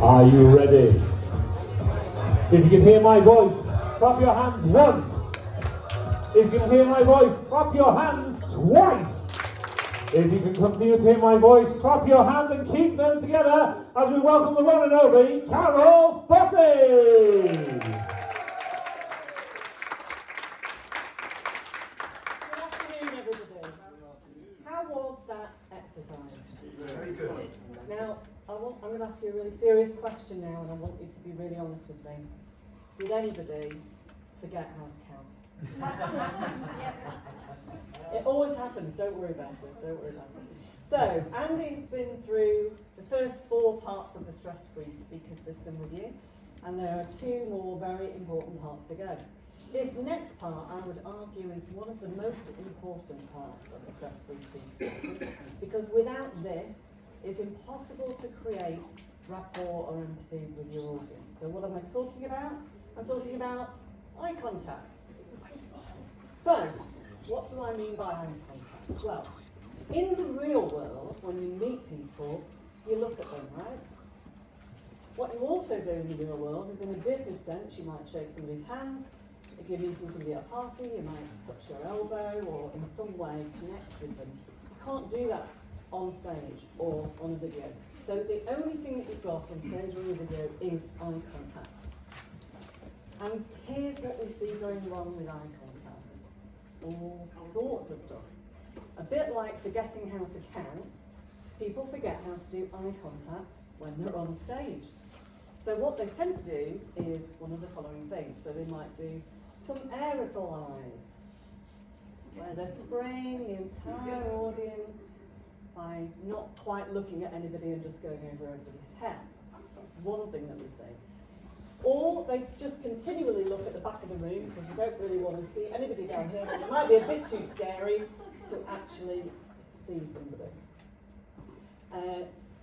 Are you ready? If you can hear my voice, clap your hands once. If you can hear my voice, clap your hands twice. If you can continue to hear my voice, clap your hands and keep them together as we welcome the one and only Carol Fossey. Good afternoon, everybody. How was that exercise? Very good. Now, I'm going to ask you a really serious question now, and I want you to be really honest with me. Did anybody forget how to count? It always happens. Don't worry about it. Don't worry about it. So, Andy's been through the first 4 parts of the stress-free speaker system with you, and there are 2 more very important parts to go. This next part, I would argue, is one of the most important parts of the stress-free speaker system, because without this, it's impossible to create rapport or empathy with your audience. So what am I talking about? I'm talking about eye contact. So, what do I mean by eye contact? Well, in the real world, when you meet people, you look at them, right? What you also do in the real world is, in a business sense, you might shake somebody's hand. If you're meeting somebody at a party, you might touch their elbow or in some way connect with them. You can't do that on stage or on a video. So the only thing that you've got on stage or a video is eye contact. And here's what we see going wrong with eye contact. All sorts of stuff. A bit like forgetting how to count, people forget how to do eye contact when they're on stage. So what they tend to do is one of the following things. So they might do some aerosol eyes, where they're spraying the entire audience by not quite looking at anybody and just going over everybody's heads. That's one thing that we see. Or they just continually look at the back of the room because they don't really want to see anybody down here, because it might be a bit too scary to actually see somebody.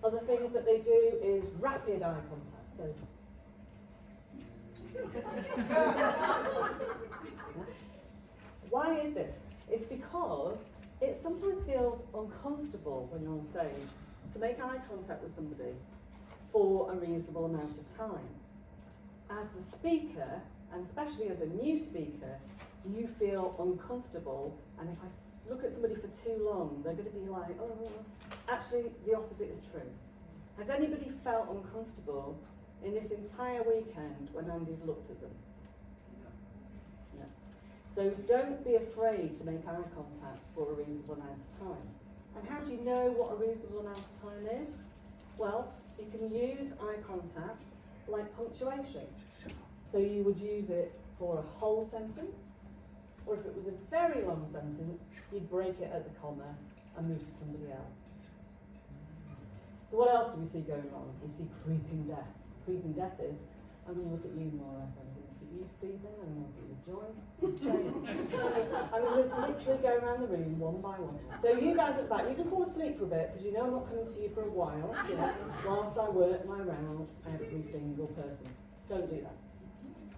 Other things that they do is rapid eye contact. So, why is this? It's because it sometimes feels uncomfortable when you're on stage to make eye contact with somebody for a reasonable amount of time. As the speaker, and especially as a new speaker, you feel uncomfortable, and if I look at somebody for too long, they're going to be like, oh, actually the opposite is true. Has anybody felt uncomfortable in this entire weekend when Andy's looked at them? No. So don't be afraid to make eye contact for a reasonable amount of time. And how do you know what a reasonable amount of time is? Well, you can use eye contact like punctuation. So you would use it for a whole sentence, or if it was a very long sentence, you'd break it at the comma and move to somebody else. So what else do we see going on? We see creeping death. Creeping death is, I'm going to look at you, Nora, I'm going to look at you, Stephen, I'm going to look at you, Joyce, James. I'm going to literally go around the room one by one. So you guys at the back, you can fall asleep for a bit, because you know I'm not coming to you for a while, you know, whilst I work my round every single person. Don't do that.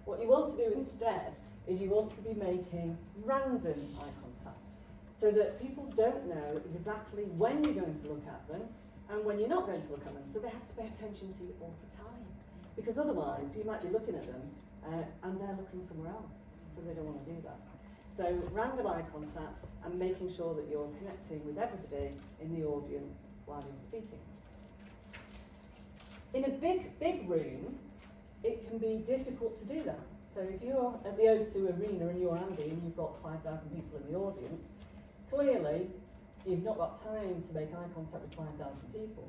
What you want to do instead is you want to be making random eye contact, so that people don't know exactly when you're going to look at them and when you're not going to look at them, so they have to pay attention to you all the time. Because otherwise, you might be looking at them and they're looking somewhere else, so they don't want to do that. So random eye contact and making sure that you're connecting with everybody in the audience while you're speaking. In a big room, it can be difficult to do that. So if you're at the O2 Arena and you're Andy and you've got 5,000 people in the audience, clearly you've not got time to make eye contact with 5,000 people.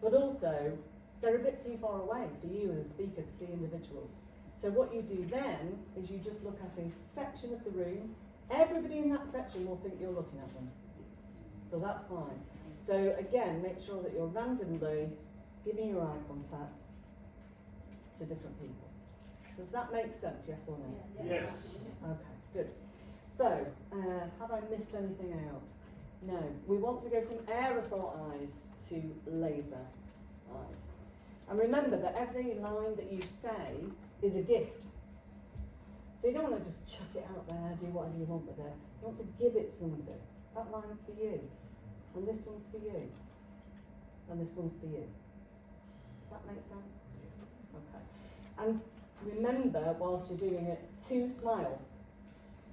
But also, they're a bit too far away for you as a speaker to see individuals. So what you do then is you just look at a section of the room. Everybody in that section will think you're looking at them. So that's fine. So again, make sure that you're randomly giving your eye contact to different people. Does that make sense, yes or no? Yes. Okay, good. So, have I missed anything out? No. We want to go from aerosol eyes to laser eyes. And remember that every line that you say is a gift. So you don't want to just chuck it out there, do whatever you want with it. You want to give it somebody. That line's for you. And this one's for you. And this one's for you. Does that make sense? Okay. And remember, whilst you're doing it, to smile.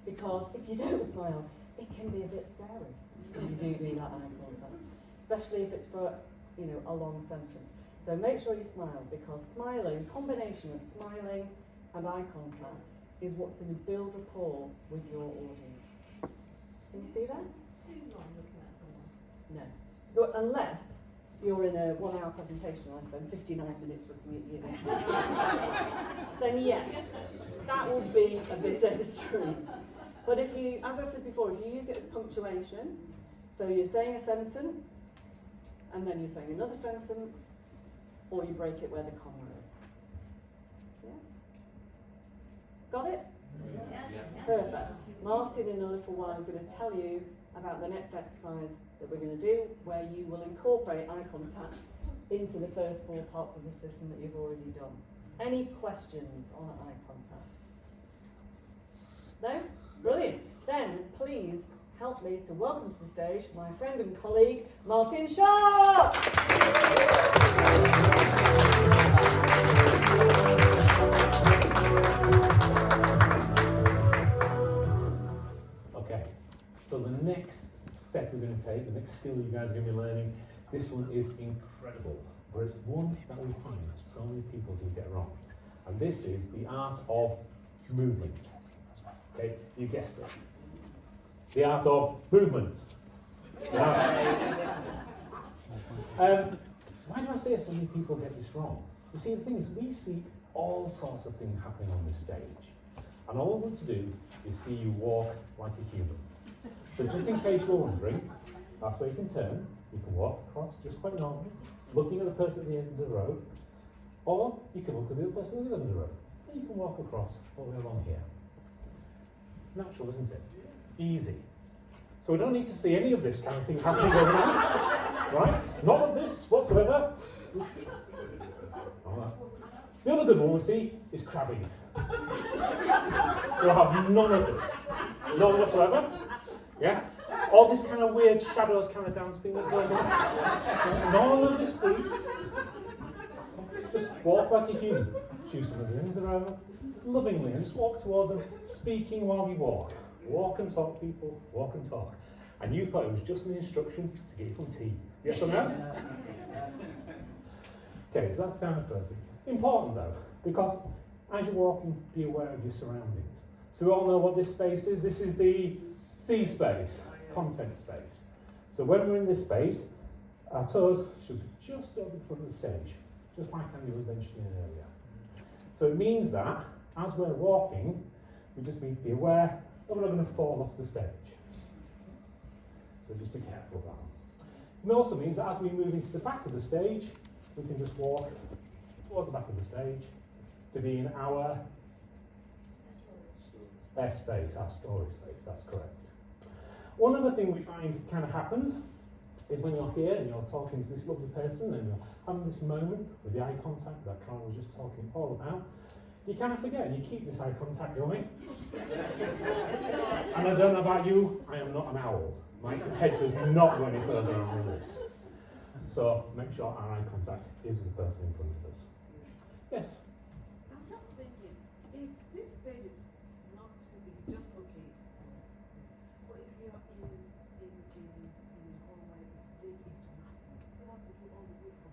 Because if you don't smile, it can be a bit scary when you do that eye contact. Especially if it's for, a long sentence. So make sure you smile, because smiling, combination of smiling and eye contact, is what's going to build rapport with your audience. Can you see that? Too long looking at someone. No. But unless you're in a 1 hour presentation and I spend 59 minutes looking at you, then yes, that would be a bit extreme. But if you, as I said before, if you use it as punctuation, so you're saying a sentence, and then you're saying another sentence, or you break it where the comma is. Yeah? Got it? Yeah. Perfect. Martin in a little while is going to tell you about the next exercise that we're going to do, where you will incorporate eye contact into the first 4 parts of the system that you've already done. Any questions on eye contact? No? Brilliant. Then please help me to welcome to the stage my friend and colleague, Martin Sharp! Okay, so the next step we're going to take, the next skill you guys are going to be learning, this one is incredible, but it's one that we find so many people do get wrong. And this is the art of movement. Okay, you guessed it. The art of movement. Why do I say so many people get this wrong? You see, the thing is, we see all sorts of things happening on this stage. And all we want to do is see you walk like a human. So just in case you're wondering, that's where you can turn. You can walk across just like normal, looking at the person at the end of the road. Or you can look at the other person at the end of the road. And you can walk across all the way along here. Natural, isn't it? Easy. So we don't need to see any of this kind of thing happening overnight, right? None of this whatsoever. All right. The other good one we see is crabbing. We'll have none of this. None whatsoever. Yeah? All this kind of weird shadows kind of dance thing that goes on. None of this, please. Just walk like a human. Choose them at the end of the road, lovingly, and just walk towards them, speaking while you walk. Walk and talk, people. Walk and talk. And you thought it was just an instruction to get you from tea. Yes or no? Okay, so that's kind of the first thing. Important though, because as you're walking, be aware of your surroundings. So we all know what this space is. This is the C space, content space. So when we're in this space, our toes should be just over the front of the stage, just like Andy was mentioning earlier. So it means that as we're walking, we just need to be aware that we're not going to fall off the stage. So just be careful of that. It also means that as we move into the back of the stage, we can just walk towards the back of the stage to be in our S space, our story space, that's correct. One other thing we find kind of happens is when you're here and you're talking to this lovely person and you're having this moment with the eye contact that Carl was just talking all about, you kind of forget and you keep this eye contact going. And I don't know about you, I am not an owl. My head does not go any further on this. So make sure our eye contact is with the person in front of us. Yes? I'm just thinking, if this stage is not too big, just okay. But if you're in a hall where the stage is massive, you have to go all the way from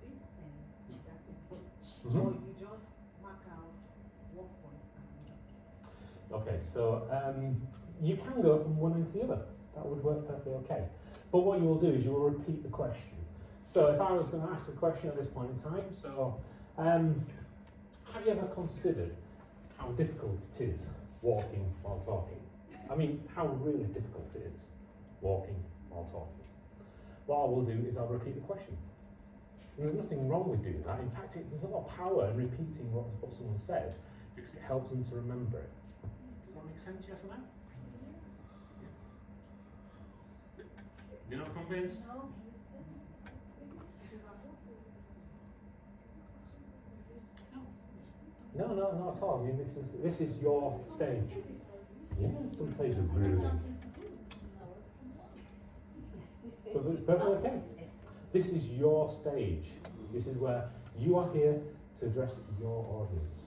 this end to that end. Or you just mark out one point and Okay, so you can go from one end to the other. That would work perfectly okay. But what you will do is you will repeat the question. So if I was going to ask a question at this point in time, so have you ever considered how difficult it is walking while talking? I mean, how really difficult it is walking while talking. What I will do is I'll repeat the question. And there's nothing wrong with doing that. In fact, there's a lot of power in repeating what someone said because it helps them to remember it. Does that make sense, yes or no? You're not convinced? No, not at all. I mean, this is your stage. Yeah, some stages are really. So it's perfectly okay. This is your stage. This is where you are here to address your audience.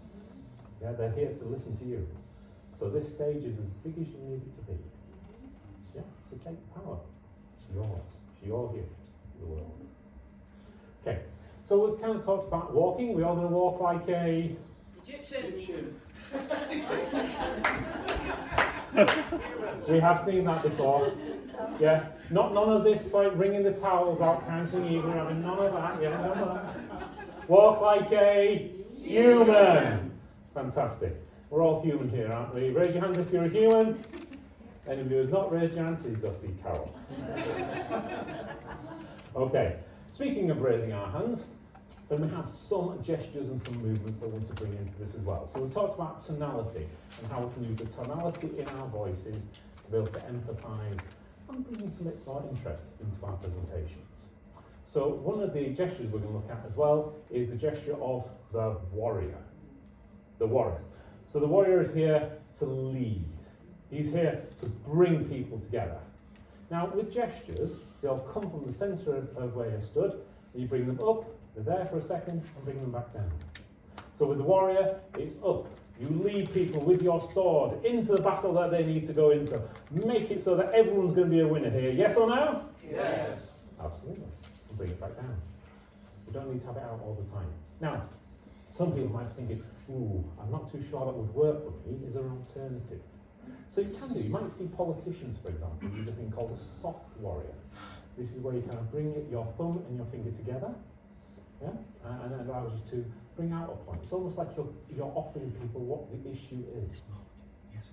Yeah, they're here to listen to you. So this stage is as big as you need it to be. Yeah, so take the power. It's yours. It's your gift to the world. Okay, so we've kind of talked about walking. We're all going to walk like a... Egyptian. We have seen that before. Yeah, none of this like wringing the towels out kind of thing either. Having none of that. Yeah, none of that. Walk like a human. Fantastic. We're all human here, aren't we? Raise your hand if you're a human. Anybody who's not raised your hand, please go see Carol. Okay. Speaking of raising our hands, then we have some gestures and some movements that we want to bring into this as well. So we talked about tonality and how we can use the tonality in our voices to be able to emphasise and bring some more interest into our presentations. So one of the gestures we're going to look at as well is the gesture of the warrior. The warrior. So the warrior is here to lead. He's here to bring people together. Now with gestures, they'll come from the centre of where you're stood, and you bring them up, they're there for a second, and bring them back down. So with the warrior, it's up. You lead people with your sword into the battle that they need to go into. Make it so that everyone's going to be a winner here. Yes or no? Yes. Absolutely. And bring it back down. You don't need to have it out all the time. Now, some people might be thinking, ooh, I'm not too sure that would work for me. Is there an alternative? So you can do. You might see politicians, for example, use a thing called a soft warrior. This is where you kind of bring your thumb and your finger together, yeah, and it allows you to bring out a point. It's almost like you're offering people what the issue is.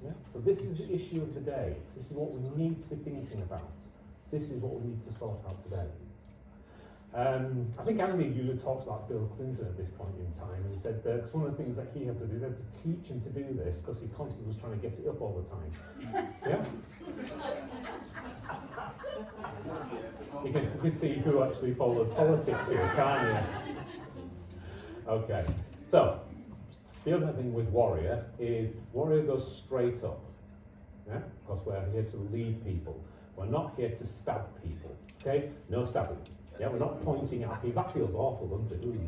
Yeah? So this is the issue of the day. This is what we need to be thinking about. This is what we need to sort out today. I think Andy usually talks about Bill Clinton at this point in time, and he said that because one of the things that he had to do, they had to teach him to do this because he constantly was trying to get it up all the time. Yeah? You can see who actually followed politics here, can't you? Okay, so the other thing with warrior is warrior goes straight up. Yeah? Because we're here to lead people. We're not here to stab people. Okay? No stabbing. Yeah, we're not pointing at people. That feels awful, doesn't it? Ooh.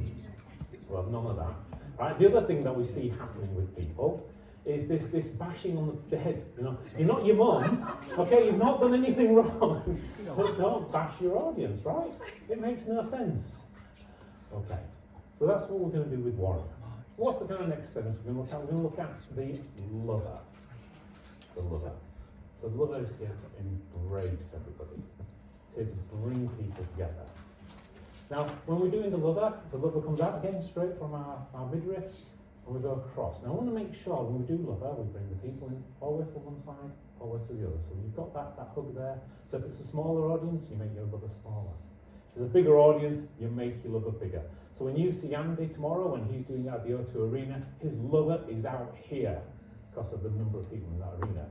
We'll have none of that. Right? The other thing that we see happening with people is this bashing on the head. You know, you're not your mum, okay? You've not done anything wrong, so don't bash your audience, right? It makes no sense. Okay, so that's what we're going to do with warrior. What's the kind of next sentence we're going to look at? We're going to look at the lover. The lover. So the lover is here to embrace everybody. It's here to bring people together. Now, when we're doing the lover comes out again straight from our midriff, and we go across. Now, I want to make sure when we do lover, we bring the people in all the way from one side, all the way to the other. So you've got that hug there. So if it's a smaller audience, you make your lover smaller. If it's a bigger audience, you make your lover bigger. So when you see Andy tomorrow, when he's doing it at the O2 Arena, his lover is out here because of the number of people in that arena.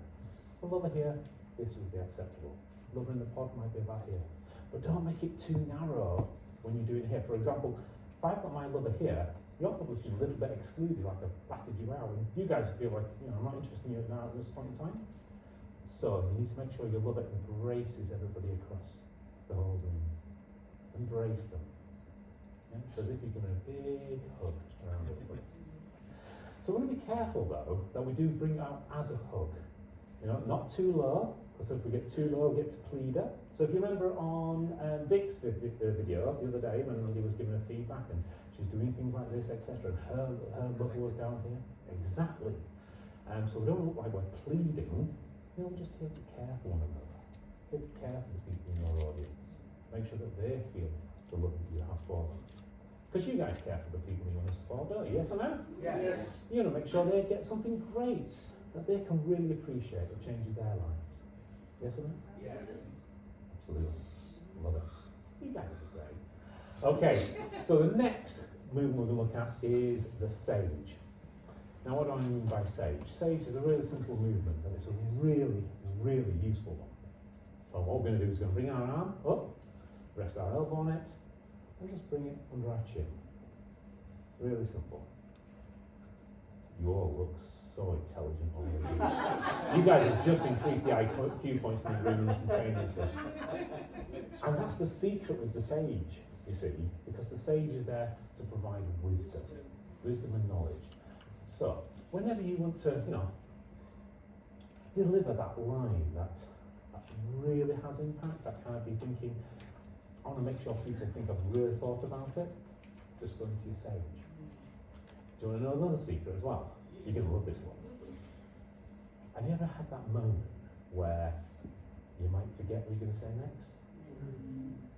The lover here, this would be acceptable. Lover in the pod might be about here. But don't make it too narrow when you do it here. For example, if I've got my lover here, you're probably a little bit excluded, like I've batted you out, and you guys feel like, you know, I'm not interested in you now at this point in time. So you need to make sure your lover embraces everybody across the whole room. Embrace them. Yeah? So as if you're giving a big hug around everybody. So we want to be careful though that we do bring it out as a hug. You know, not too low, because if we get too low, we get to pleader. So if you remember on Vic's video the other day when Lindy was giving her feedback and she's doing things like this, etc., and her lover was down here. Exactly. So we don't look like we're pleading. You know, we're just here to care for one another. Here to care for the people in your audience. Make sure that they feel the love that you have for them. Because you guys care for the people you want to support, don't you? Yes or no? Yes. You want to make sure they get something great that they can really appreciate that changes their lives. Yes or no? Yes. Absolutely. Love it. You guys are great. Okay, so the next movement we're going to look at is the sage. Now, what do I mean by sage? Sage is a really simple movement, and it's a really, really useful one. So what we're going to do is going to bring our arm up, rest our elbow on it, and just bring it under our chin. Really simple. You all look so intelligent already. You guys have just increased the IQ points in the room instantaneously. And that's the secret with the sage, you see, because the sage is there to provide wisdom. wisdom and knowledge. So, whenever you want to, deliver that line that really has impact, that can't be thinking, I want to make sure people think I've really thought about it, just go into your sage. Do you want to know another secret as well? You're going to love this one. Have you ever had that moment where you might forget what you're going to say next?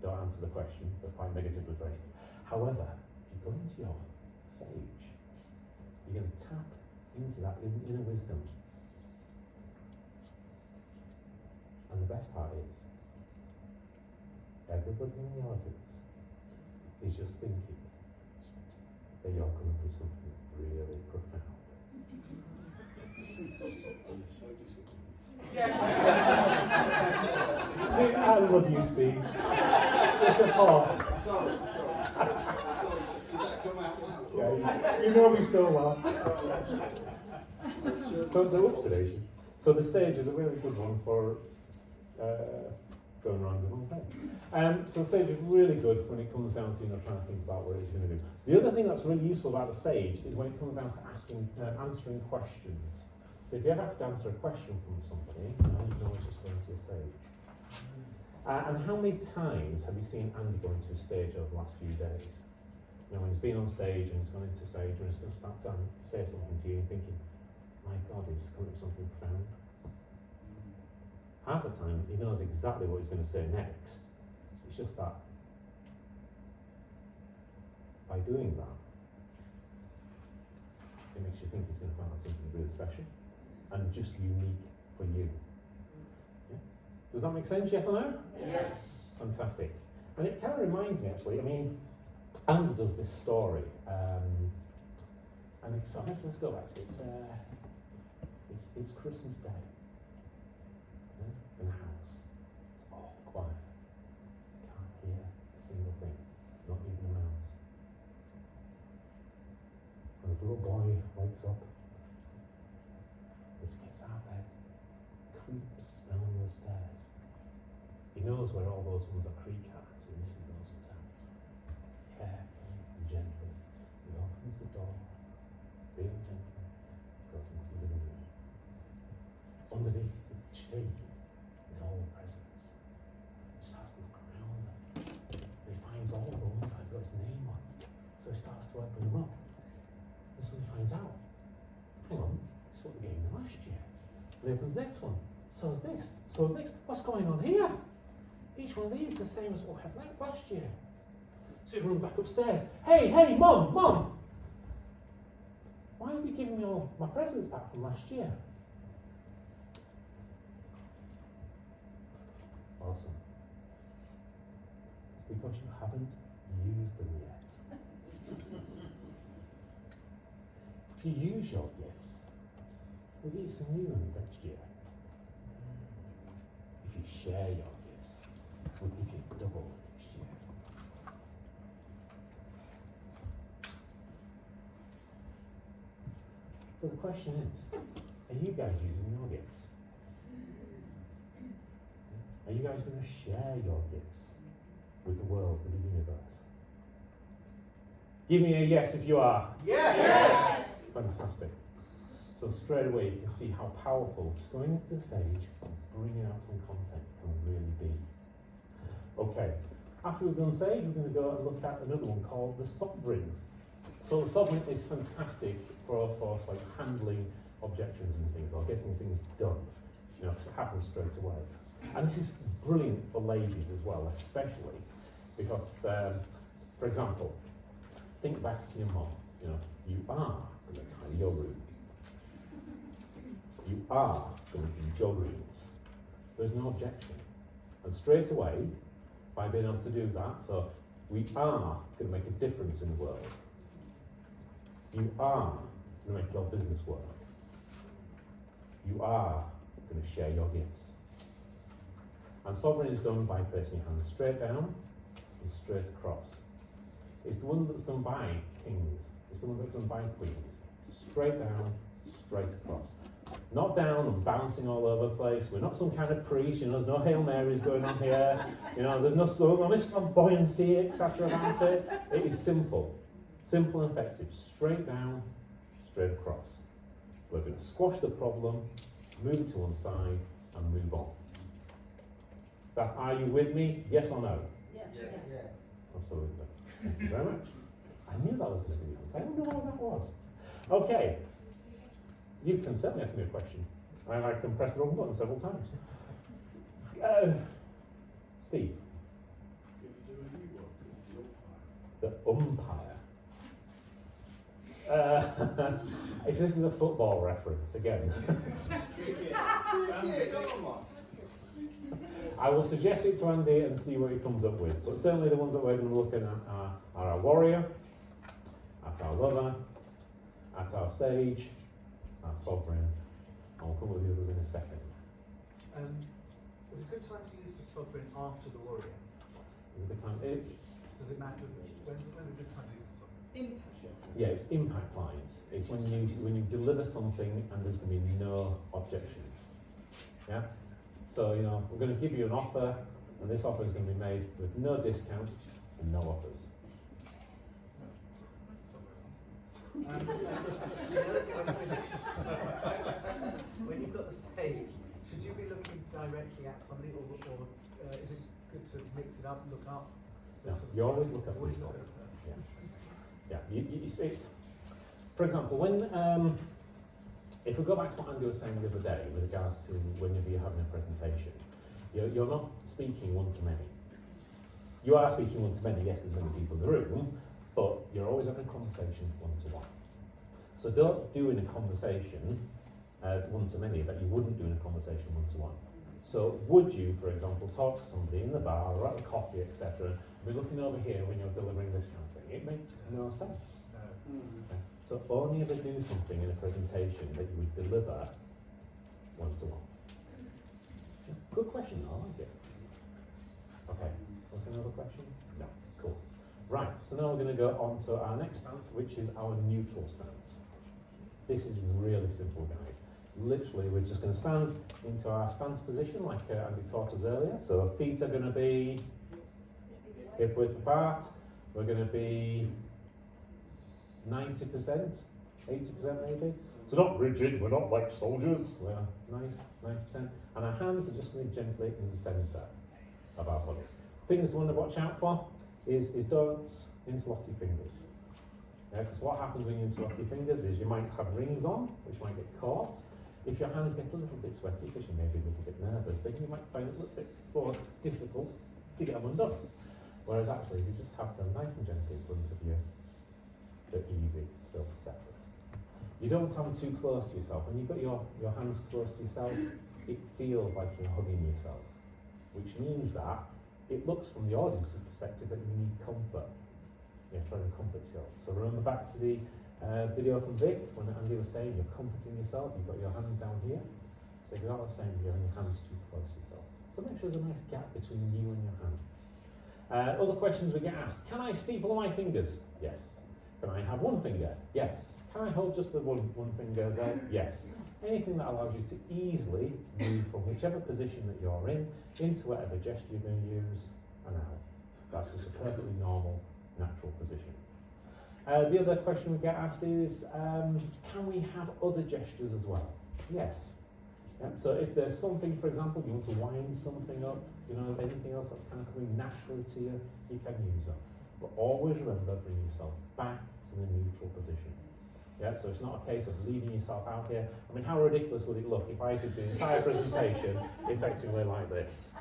Don't answer the question, that's quite negatively framed. However, if you go into your sage, you're going to tap into that inner wisdom. And the best part is, everybody in the audience is just thinking that you're going to do something really profound. I love you, Steve. The support. Sorry. Did that come out loud? Yeah, you know me so well. So they're up today. So the sage is a really good one for going around the whole thing. So the sage is really good when it comes down to trying to think about what it is you're going to do. The other thing that's really useful about the sage is when it comes down to answering questions. So if you ever have to answer a question from somebody, you can always just go into your sage. And how many times have you seen Andy go into a stage over the last few days? When he's been on stage and he's gone into stage and he's going to start to say something to you and thinking, my God, he's coming up with something profound. Half the time, he knows exactly what he's going to say next. It's just that by doing that, it makes you think he's going to find out something really special and just unique for you. Yeah? Does that make sense, yes or no? Yes. Fantastic. And it kind of reminds me, actually, Andy does this story, and it's, let's go back to it. It's Christmas Day. In a house. It's all quiet. Can't hear a single thing, not even a mouse. And this little boy wakes up, just gets out of bed, creeps down the stairs. He knows where all those ones that creak are, so he misses those ones out. Carefully and gently, he opens the door, really gently, goes into the living room. Underneath the tree, all the presents. He starts to look around and he finds all the ones I've got his name on. So he starts to open them up. And suddenly finds out, hang on, this is what they gave me last year. And he opens the next one. So is this. So is next. What's going on here? Each one of these is the same as what I had last year. So he runs back upstairs. Hey, Mum! Why are you giving me all my presents back from last year? Awesome. It's because you haven't used them yet. If you use your gifts, we'll get you some new ones next year. If you share your gifts, we'll give you double next year. So the question is, are you guys using your gifts? Are you guys going to share your gifts with the world, with the universe? Give me a yes if you are. Yes! Fantastic. So straight away you can see how powerful just going into the stage and bringing out some content can really be. Okay, after we've done sage, we're going to go and look at another one called the Sovereign. So the Sovereign is fantastic for like handling objections and things, or getting things done. It happens straight away. And this is brilliant for ladies as well, especially because, for example, think back to your mom. You are going to tidy your room. You are going to eat your greens. There's no objection. And straight away, by being able to do that, so we are going to make a difference in the world. You are going to make your business work. You are going to share your gifts. And sovereign is done by placing your hands straight down and straight across. It's the one that's done by kings. It's the one that's done by queens. Straight down, straight across. Not down and bouncing all over the place. We're not some kind of priest, there's no Hail Marys going on here. There's no Miss Flamboyancy, etc. about it. It is simple. Simple and effective. Straight down, straight across. We're going to squash the problem, move it to one side, and move on. Are you with me? Yes or no? Yes. Absolutely. Thank you very much. I knew that was going to be it. I don't know what that was. Okay. You can certainly ask me a question. And I can press the wrong button several times. Steve. The umpire. If this is a football reference, again. I will suggest it to Andy and see what he comes up with. But certainly the ones that we're going to be looking at are our warrior, at our lover, at our sage, our sovereign, and we'll come with the others in a second. Is it a good time to use the sovereign after the warrior? There's a good time. Does it matter? When's a good time to use the sovereign? Yeah, it's impact lines. It's when you deliver something and there's going to be no objections. Yeah? So, we're going to give you an offer, and this offer is going to be made with no discounts and no offers. When you've got the stage, should you be looking directly at somebody, or is it good to mix it up, look up? No, you always look up Always people. look at a person. Yeah. It's, for example, when if we go back to what Andy was saying the other day with regards to whenever you're having a presentation, you're not speaking one to many. You are speaking one to many, yes, there's many people in the room, but you're always having a conversation one to one. So don't do in a conversation one to many that you wouldn't do in a conversation one to one. So would you, for example, talk to somebody in the bar or at a coffee, etc., and be looking over here when you're delivering this kind of thing? It makes no sense. Okay. So only ever do something in a presentation that you would deliver one to one. Good question, I like it. Okay, what's another question? No, cool. Right, so now we're going to go on to our next stance, which is our neutral stance. This is really simple, guys. Literally, we're just going to stand into our stance position like Andy taught us earlier. So feet are going to be hip width apart. We're going to be 90%, 80% maybe. So not rigid, we're not like soldiers. We're nice, 90%. And our hands are just going to be gently in the centre of our body. Things to want to watch out for is don't interlock your fingers. Because what happens when you interlock your fingers is you might have rings on, which might get caught. If your hands get a little bit sweaty, because you may be a little bit nervous, then you might find it a little bit more difficult to get them undone. Whereas actually, if you just have them nice and gently in front of you, they're easy to be able to set them. You don't have them too close to yourself. When you've got your hands close to yourself, it feels like you're hugging yourself, which means that it looks from the audience's perspective that you need comfort. You're trying to comfort yourself. So remember back to the video from Vic, when Andy was saying you're comforting yourself, you've got your hand down here. So you're not the same, you're having your hands too close to yourself. So make sure there's a nice gap between you and your hands. Other questions we get asked. Can I steeple my fingers? Yes. Can I have one finger? Yes. Can I hold just the one finger as well? Yes. Anything that allows you to easily move from whichever position that you're in into whatever gesture you're going to use and out. That's just a perfectly normal, natural position. The other question we get asked is, can we have other gestures as well? Yes. So if there's something, for example, you want to wind something up, anything else that's kind of coming naturally to you, you can use them. But always remember, bring yourself back to the neutral position. Yeah, so it's not a case of leaving yourself out here. I mean, how ridiculous would it look if I did the entire presentation effectively like this?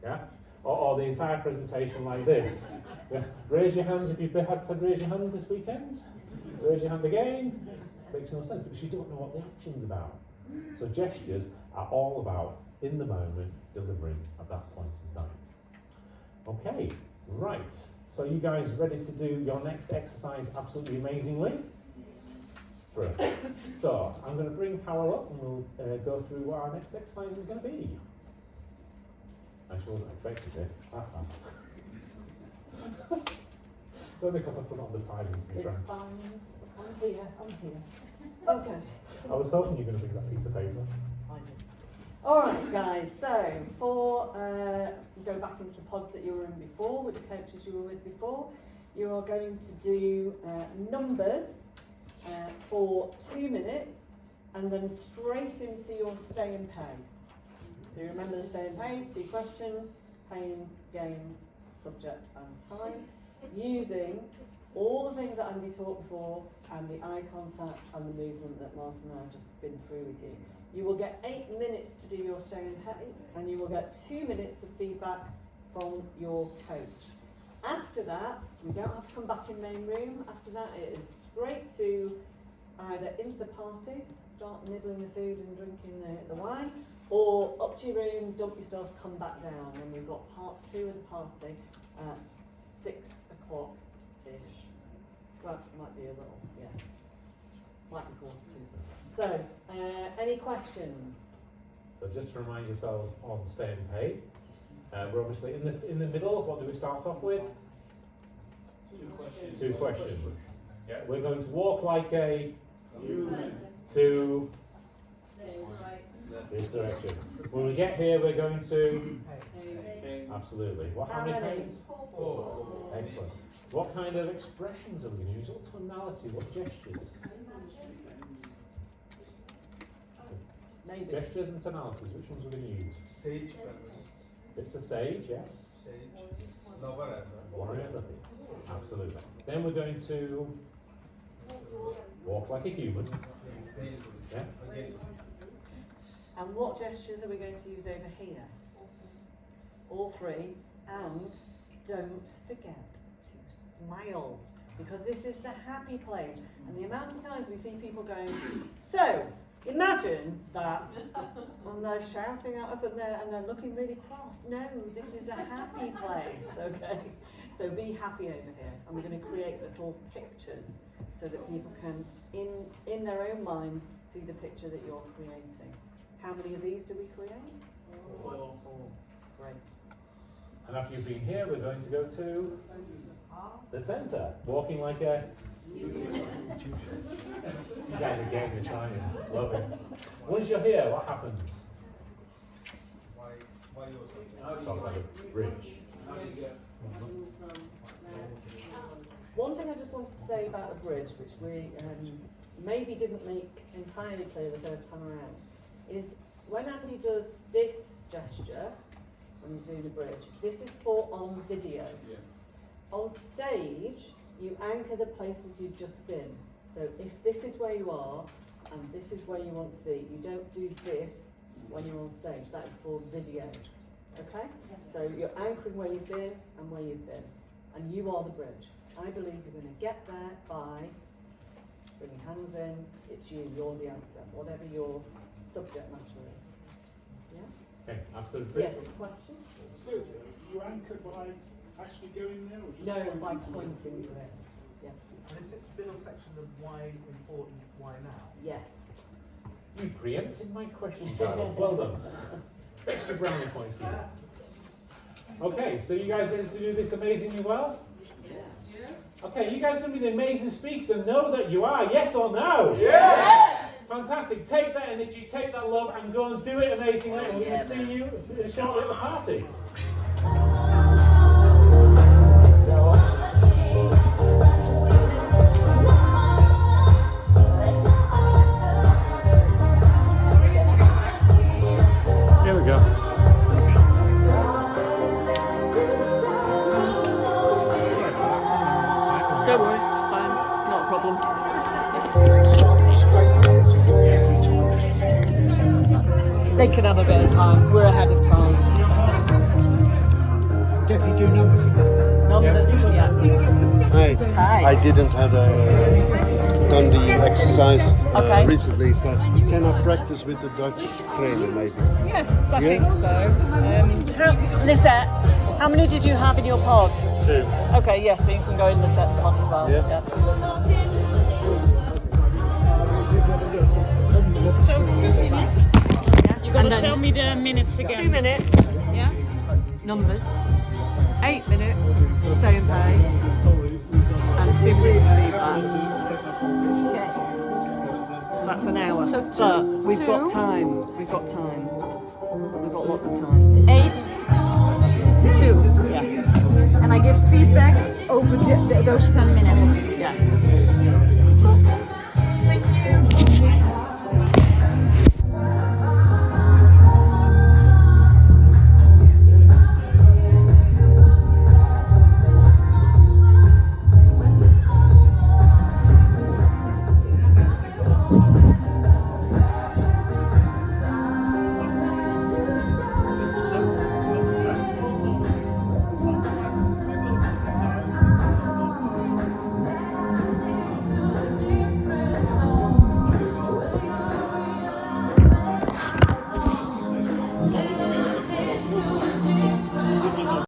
Yeah? Or the entire presentation like this. Yeah. Raise your hands if you've had to raise your hand this weekend. Raise your hand again. Makes no sense because you don't know what the action's about. So gestures are all about, in the moment, delivering at that point in time. Okay, right. So you guys ready to do your next exercise absolutely amazingly? Brilliant. So I'm going to bring Carol up and we'll go through what our next exercise is going to be. Actually, I wasn't expecting this. It's only because I forgot the timing to be frank. It's fine. I'm here. Okay. I was hoping you were going to bring that piece of paper. I did. Alright guys, so for go back into the pods that you were in before, with the coaches you were with before, you are going to do numbers for 2 minutes and then straight into your stay and pay. So you remember the stay and pay, 2 questions, pains, gains, subject and time, using all the things that Andy taught before and the eye contact and the movement that Martin and I have just been through with you. You will get 8 minutes to do your stay and pay, and you will get 2 minutes of feedback from your coach. After that, you don't have to come back in main room. After that, it is straight to either into the party, start nibbling the food and drinking the wine, or up to your room, dump your stuff, come back down. And we've got part 2 of the party at 6 o'clock-ish. Well, it might be a little, yeah. Might be 1:45. So, any questions? So just to remind yourselves on stay and pay, we're obviously in the middle. What do we start off with? 2 questions. Yeah, we're going to walk like a human to this direction. When we get here, we're going to absolutely. How many pains? 4. Excellent. What kind of expressions are we going to use? What tonality? What gestures? Maybe. Gestures and tonalities. Which ones are we going to use? Sage. Bits of sage, yes. Sage. Lover. Warrior, absolutely. Then we're going to walk like a human. Yeah. And what gestures are we going to use over here? All 3. And don't forget to smile, because this is the happy place. And the amount of times we see people going, so imagine that, and they're shouting at us and they're looking really cross. No, this is a happy place, okay? So be happy over here. And we're going to create little pictures so that people can, in their own minds, see the picture that you're creating. How many of these do we create? 4. Great. And after you've been here, we're going to go to the centre, walking like a... You guys are getting this, aren't you? Love it. Once you're here, what happens? Why yours? Talk about a bridge. One thing I just wanted to say about the bridge, which we maybe didn't make entirely clear the first time around, is when Andy does this gesture, when he's doing the bridge, this is for on video. Yeah. On stage, you anchor the places you've just been. So if this is where you are, and this is where you want to be, you don't do this when you're on stage. That is for video. Okay? So you're anchoring where you've been and where you've been. And you are the bridge. I believe you're going to get there by bringing hands in. It's you. You're the answer. Whatever your subject matter is. Yeah? Okay, after the bridge. Yes, question? So, you anchor by actually going there, or just No, pointing by to it? pointing to it. Yeah. And is this middle section of why important, why now? Yes. You preempted my question, Giles. Well done. Extra brownie points for you. Okay, so you guys ready to do this amazingly well? Yes. Okay, you guys are going to be the amazing speakers and know that you are, yes or no? Yes. Fantastic. Take that energy, take that love, and go and do it amazingly. And we're going to see you shortly at the party. Here we go. Don't worry, it's fine. Not a problem. They can have a bit of time. We're ahead of time. Definitely do numbers again. Numbers, yeah. Hi. I didn't have done the exercise Okay. recently, so can I practice with the Dutch trainer maybe? Yes, I Yeah? think so. Lisette, how many did you have in your pod? 2. Okay, yes, so you can go in Lisette's pod as well. Yeah. So 2 minutes. Yes. You're going to tell me the minutes again. 2 minutes, Yeah? numbers. 8 minutes, stay and pay. And 2 minutes of feedback. So that's an hour. So but we've got two? time. We've got time. We've got lots of time. 8, 2. Yes. And I give feedback over those 10 minutes. Yes.